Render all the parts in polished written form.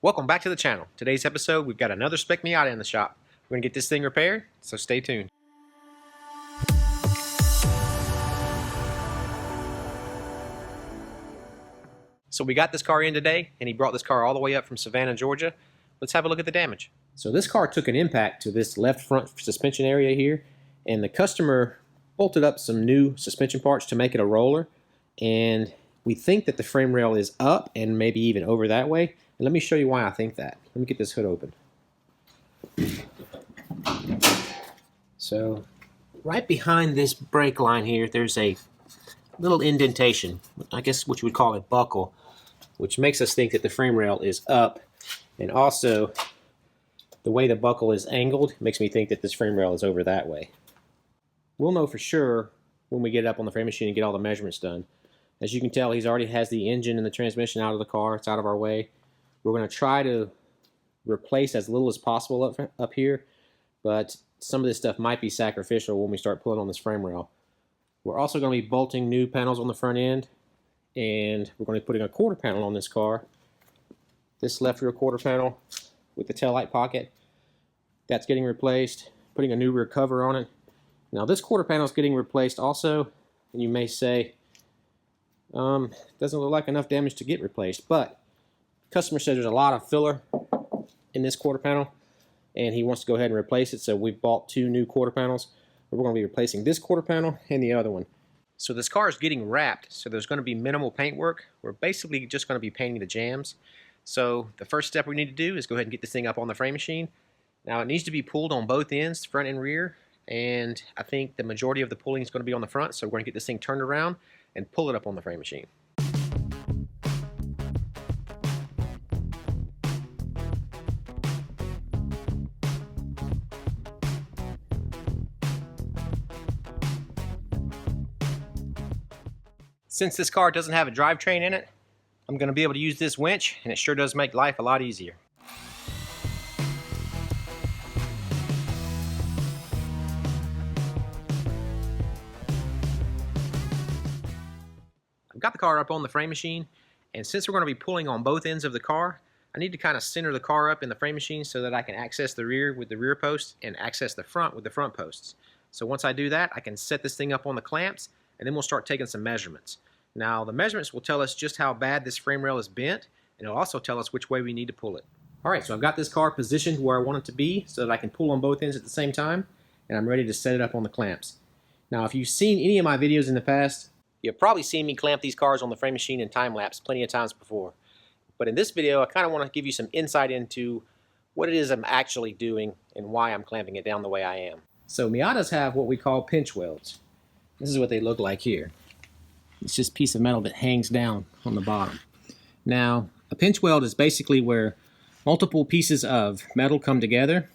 Welcome back to the channel. Today's episode, we've got another Spec Miata in the shop. We're going to get this thing repaired, so stay tuned. So we got this car in today, and he brought this car all the way up from Savannah, Georgia. Let's have a look at the damage. So this car took an impact to this left front suspension area here, and the customer bolted up some new suspension parts to make it a roller, and we think that the frame rail is up and maybe even over that way. And let me show you why I think that. Let me get this hood open. So right behind this brake line here, there's a little indentation, I guess what you would call a buckle, which makes us think that the frame rail is up. And also, the way the buckle is angled makes me think that this frame rail is over that way. We'll know for sure when we get it up on the frame machine and get all the measurements done. As you can tell, he's already has the engine and the transmission out of the car. It's out of our way. We're going to try to replace as little as possible up here, but some of this stuff might be sacrificial when we start pulling on this frame rail. We're also going to be bolting new panels on the front end, and we're going to be putting a quarter panel on this car. This left rear quarter panel with the taillight pocket, that's getting replaced, putting a new rear cover on it. Now this quarter panel is getting replaced also, and you may say, doesn't look like enough damage to get replaced, but the customer says there's a lot of filler in this quarter panel, and he wants to go ahead and replace it, so we've bought two new quarter panels. We're going to be replacing this quarter panel and the other one. So this car is getting wrapped, so there's going to be minimal paint work. We're basically just going to be painting the jambs. So the first step we need to do is go ahead and get this thing up on the frame machine. Now it needs to be pulled on both ends, front and rear, and I think the majority of the pulling is going to be on the front, so we're going to get this thing turned around and pull it up on the frame machine. Since this car doesn't have a drivetrain in it, I'm going to be able to use this winch, and it sure does make life a lot easier. I've got the car up on the frame machine, and since we're going to be pulling on both ends of the car, I need to kind of center the car up in the frame machine so that I can access the rear with the rear posts and access the front with the front posts. So once I do that, I can set this thing up on the clamps, and then we'll start taking some measurements. Now the measurements will tell us just how bad this frame rail is bent, and it'll also tell us which way we need to pull it. Alright, so I've got this car positioned where I want it to be so that I can pull on both ends at the same time, and I'm ready to set it up on the clamps. Now if you've seen any of my videos in the past, you've probably seen me clamp these cars on the frame machine in time-lapse plenty of times before. But in this video, I kind of want to give you some insight into what it is I'm actually doing and why I'm clamping it down the way I am. So Miatas have what we call pinch welds. This is what they look like here. It's just a piece of metal that hangs down on the bottom. Now, a pinch weld is basically where multiple pieces of metal come together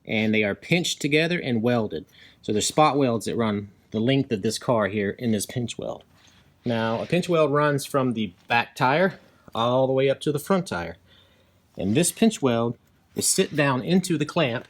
and they are pinched together and welded. So there's spot welds that run the length of this car here in this pinch weld. Now, a pinch weld runs from the back tire all the way up to the front tire. And this pinch weld is sit down into the clamp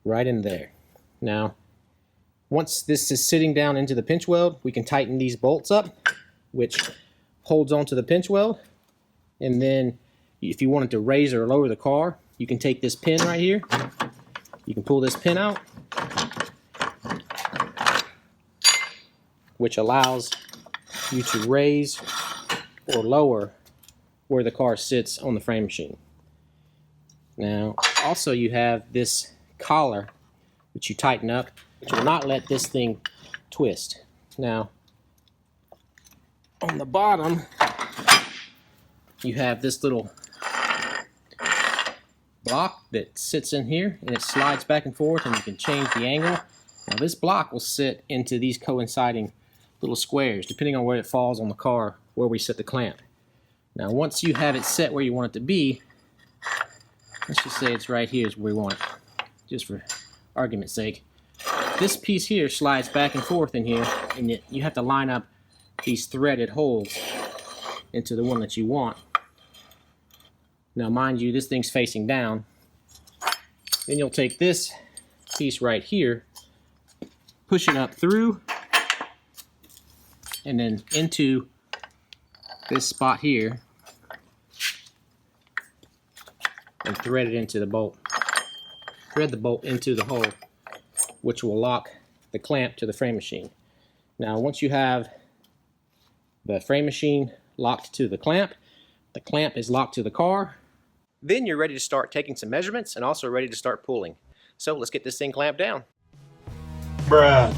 right in there. Now, once this is sitting down into the pinch weld, we can tighten these bolts up, which holds onto the pinch weld. And then if you wanted to raise or lower the car, you can take this pin right here. You can pull this pin out, which allows you to raise or lower where the car sits on the frame machine. Now, also you have this collar, which you tighten up, which will not let this thing twist. Now, on the bottom, you have this little block that sits in here, and it slides back and forth, and you can change the angle. Now, this block will sit into these coinciding little squares, depending on where it falls on the car, where we set the clamp. Now, once you have it set where you want it to be, let's just say it's right here is where we want it, just for argument's sake. This piece here slides back and forth in here, and you have to line up these threaded holes into the one that you want. Now mind you, this thing's facing down. Then you'll take this piece right here, push it up through, and then into this spot here, and thread it into the bolt. Thread the bolt into the hole, which will lock the clamp to the frame machine. Now, once you have the frame machine locked to the clamp is locked to the car, then you're ready to start taking some measurements and also ready to start pulling. So let's get this thing clamped down. Bruh.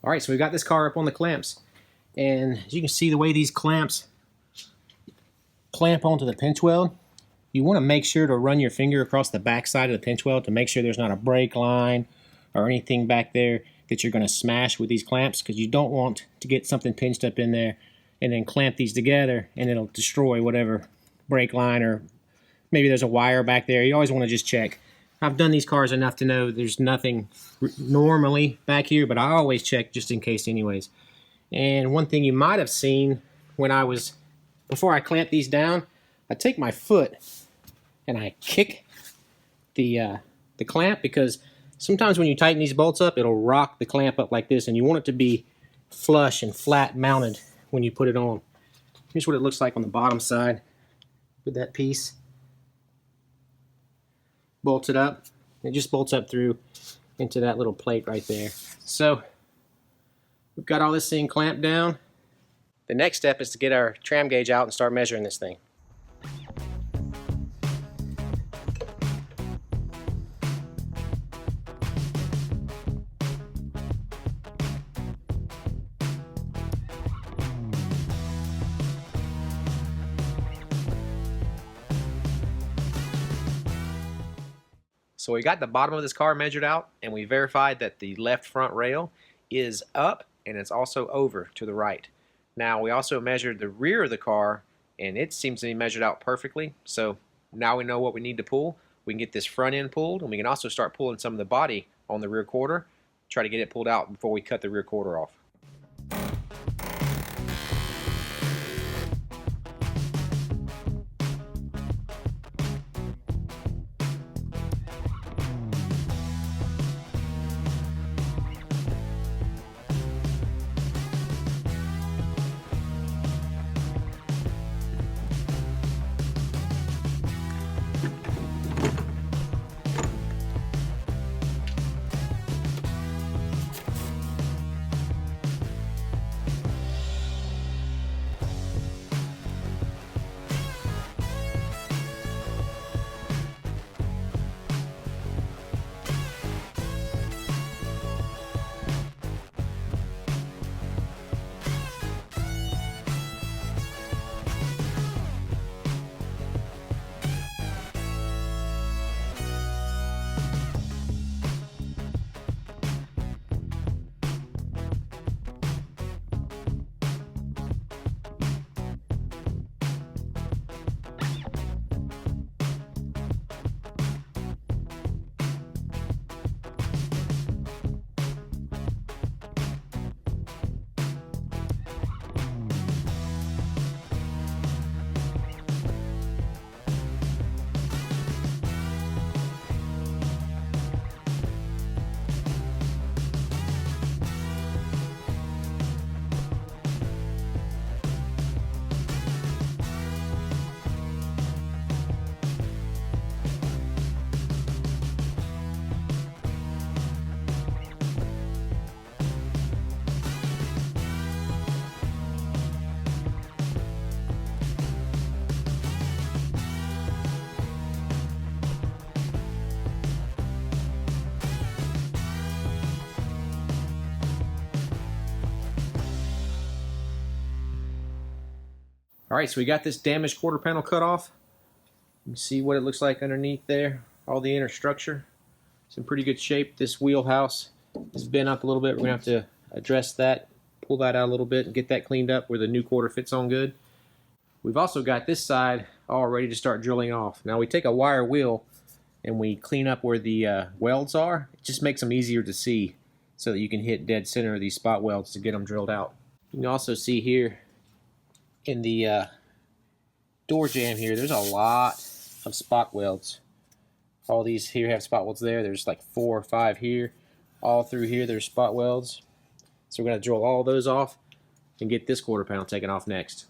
All right, so we got this car up on the clamps, and as you can see the way these clamps clamp onto the pinch weld, you want to make sure to run your finger across the back side of the pinch weld to make sure there's not a brake line or anything back there that you're going to smash with these clamps, because you don't want to get something pinched up in there and then clamp these together and it'll destroy whatever brake line, or maybe there's a wire back there. You always want to just check. I've done these cars enough to know there's nothing normally back here, but I always check just in case anyways. And one thing you might have seen before I clamp these down, I take my foot and I kick the clamp, because sometimes when you tighten these bolts up, it'll rock the clamp up like this, and you want it to be flush and flat mounted when you put it on. Here's what it looks like on the bottom side with that piece. Bolts it up. It just bolts up through into that little plate right there. So we've got all this thing clamped down. The next step is to get our tram gauge out and start measuring this thing. So we got the bottom of this car measured out, and we verified that the left front rail is up and it's also over to the right. Now we also measured the rear of the car, and it seems to be measured out perfectly. So now we know what we need to pull. We can get this front end pulled, and we can also start pulling some of the body on the rear quarter, try to get it pulled out before we cut the rear quarter off. All right, so we got this damaged quarter panel cut off. You can see what it looks like underneath there. All the inner structure. It's in pretty good shape. This wheelhouse is bent up a little bit. We're going to have to address that, pull that out a little bit, and get that cleaned up where the new quarter fits on good. We've also got this side all ready to start drilling off. Now we take a wire wheel and we clean up where the welds are. It just makes them easier to see. so that you can hit dead center of these spot welds to get them drilled out. You can also see here in the door jamb here, there's a lot of spot welds. All these here have spot welds there. There's like 4 or 5 here. All through here there's spot welds. So we're going to drill all those off and get this quarter panel taken off next.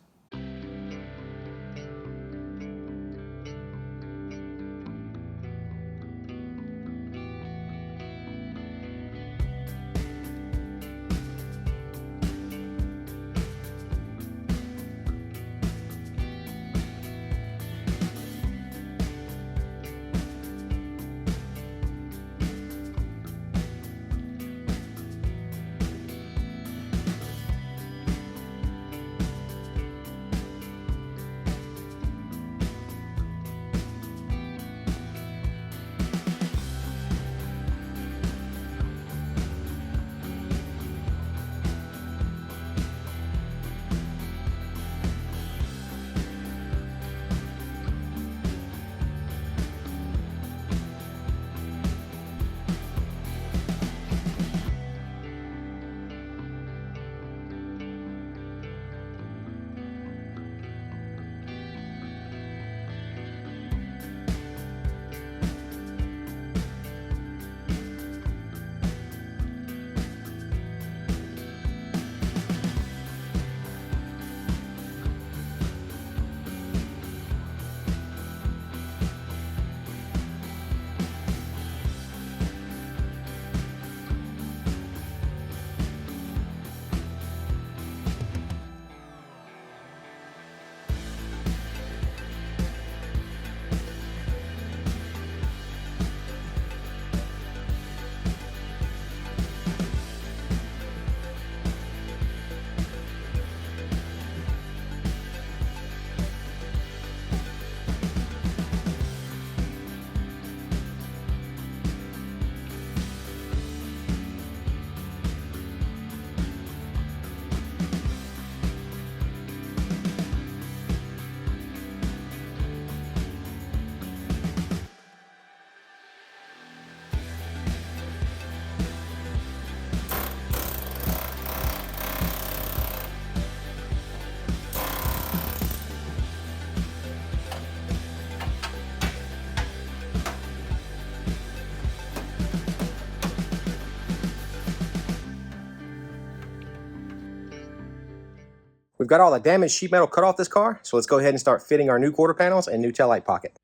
We've got all the damaged sheet metal cut off this car, so let's go ahead and start fitting our new quarter panels and new taillight pocket.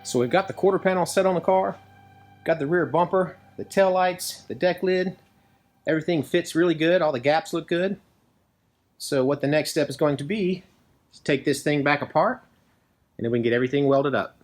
So we've got the quarter panel set on the car, got the rear bumper, the tail lights, the deck lid. Everything fits really good. All the gaps look good. So what the next step is going to be is take this thing back apart, and then we can get everything welded up.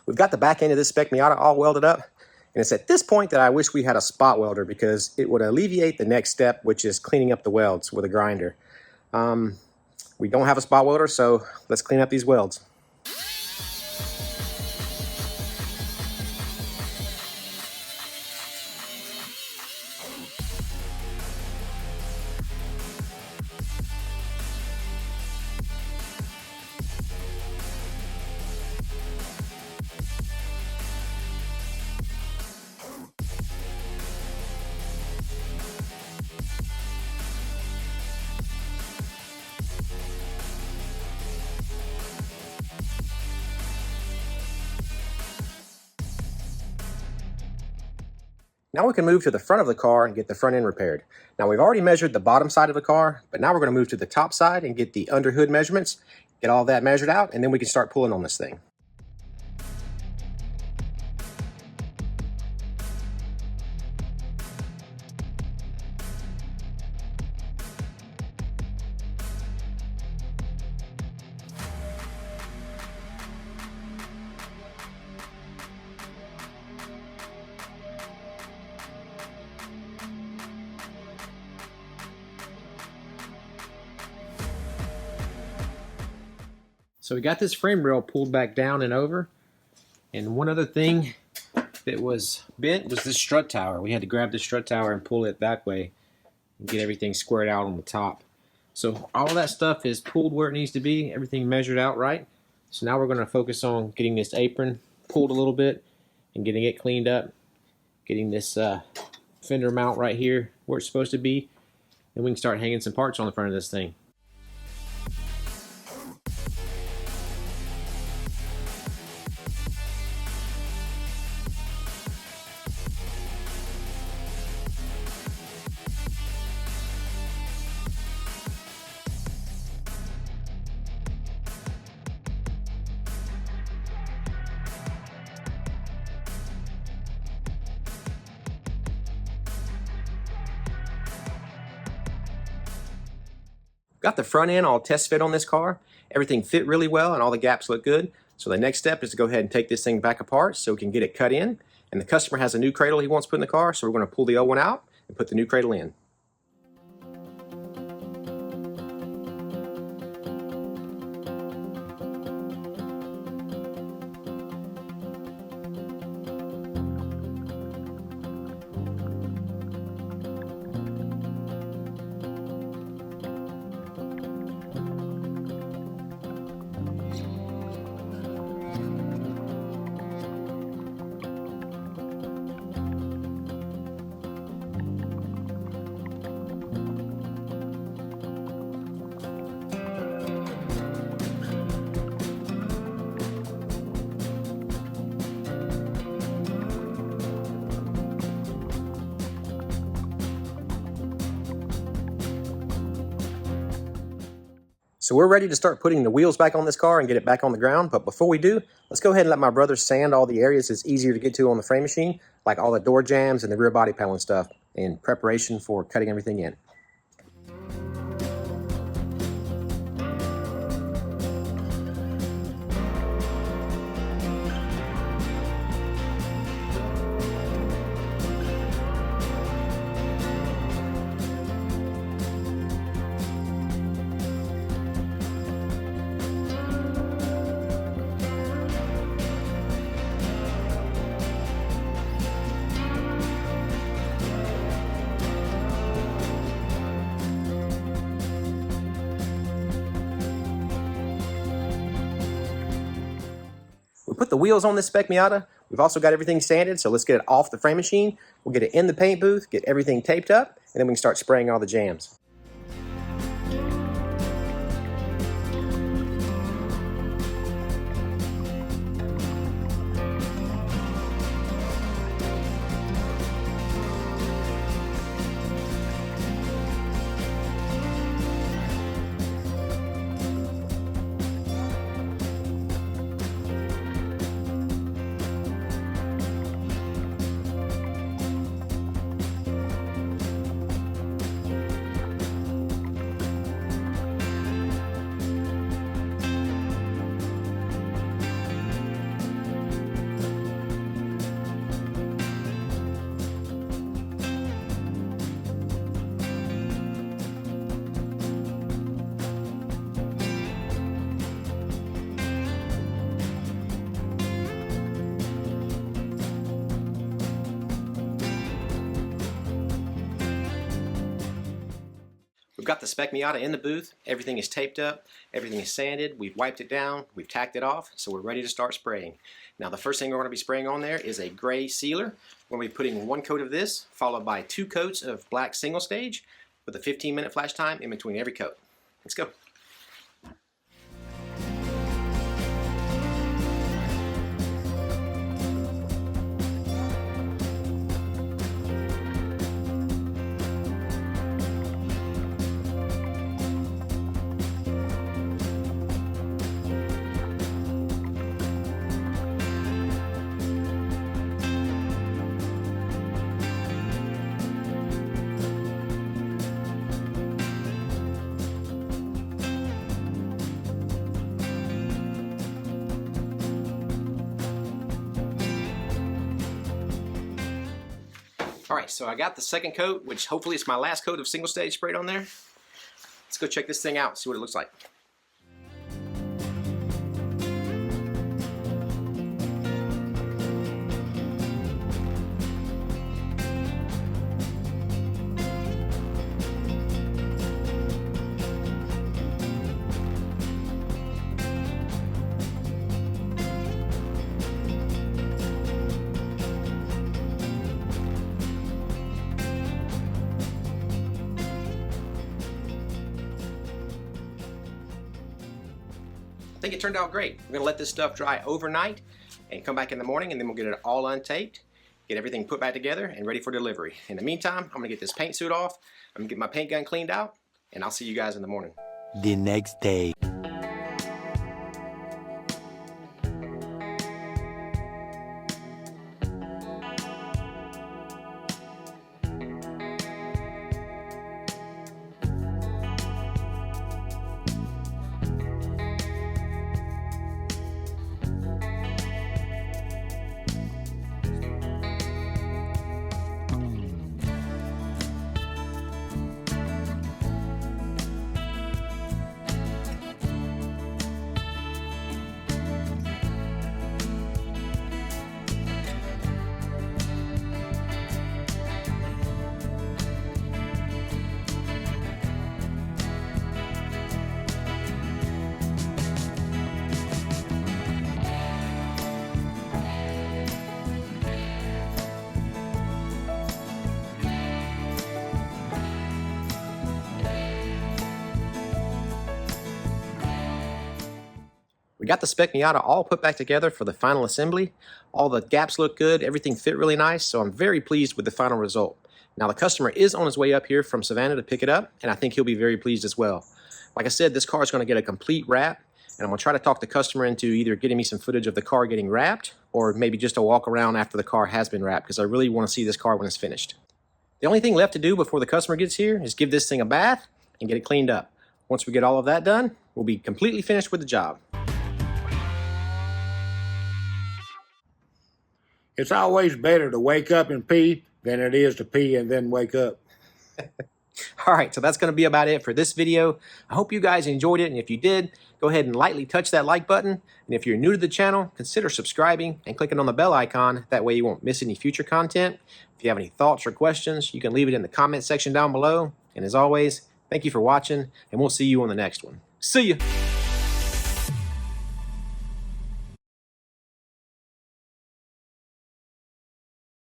we've got the back end of this Spec Miata all welded up. And it's at this point that I wish we had a spot welder, because it would alleviate the next step, which is cleaning up the welds with a grinder. We don't have a spot welder, so let's clean up these welds. Now we can move to the front of the car and get the front end repaired. Now we've already measured the bottom side of the car, but now we're going to move to the top side and get the under hood measurements, get all that measured out, and then we can start pulling on this thing. So we got this frame rail pulled back down and over, and one other thing that was bent was this strut tower. We had to grab the strut tower and pull it that way and get everything squared out on the top. So all of that stuff is pulled where it needs to be, everything measured out right. So now we're going to focus on getting this apron pulled a little bit and getting it cleaned up, getting this fender mount right here where it's supposed to be, and we can start hanging some parts on the front of this thing. Got the front end all test fit on this car. Everything fit really well and all the gaps look good. So the next step is to go ahead and take this thing back apart so we can get it cut in. And the customer has a new cradle he wants put in the car, so we're going to pull the old one out and put the new cradle in. So we're ready to start putting the wheels back on this car and get it back on the ground. But before we do, let's go ahead and let my brother sand all the areas that's easier to get to on the frame machine, like all the door jambs and the rear body panel and stuff, in preparation for cutting everything in. We put the wheels on this Spec Miata. We've also got everything sanded, so let's get it off the frame machine. We'll get it in the paint booth, get everything taped up, and then we can start spraying all the jams. got the Spec Miata in the booth. Everything is taped up. Everything is sanded. We've wiped it down. We've tacked it off. So we're ready to start spraying. Now the first thing we're going to be spraying on there is a gray sealer. We're going to be putting 1 coat of this, followed by 2 coats of black single stage with a 15-minute flash time in between every coat. Let's go. All right, so I got the second coat, which hopefully it's my last coat of single stage sprayed on there. Let's go check this thing out, see what it looks like. I think it turned out great. We're gonna let this stuff dry overnight and come back in the morning, and then we'll get it all untaped, get everything put back together and ready for delivery. In the meantime, I'm gonna get this paint suit off, I'm gonna get my paint gun cleaned out, and I'll see you guys in the morning. The next day. We got the Spec Miata all put back together for the final assembly. All the gaps look good, everything fit really nice, so I'm very pleased with the final result. Now the customer is on his way up here from Savannah to pick it up, and I think he'll be very pleased as well. Like I said, this car is going to get a complete wrap, and I'm going to try to talk the customer into either getting me some footage of the car getting wrapped, or maybe just a walk around after the car has been wrapped, because I really want to see this car when it's finished. The only thing left to do before the customer gets here is give this thing a bath and get it cleaned up. Once we get all of that done, we'll be completely finished with the job. It's always better to wake up and pee than it is to pee and then wake up. All right, so that's going to be about it for this video. I hope you guys enjoyed it, and if you did, go ahead and lightly touch that like button. And if you're new to the channel, consider subscribing and clicking on the bell icon. That way you won't miss any future content. If you have any thoughts or questions, you can leave it in the comment section down below. And as always, thank you for watching, and we'll see you on the next one. See ya!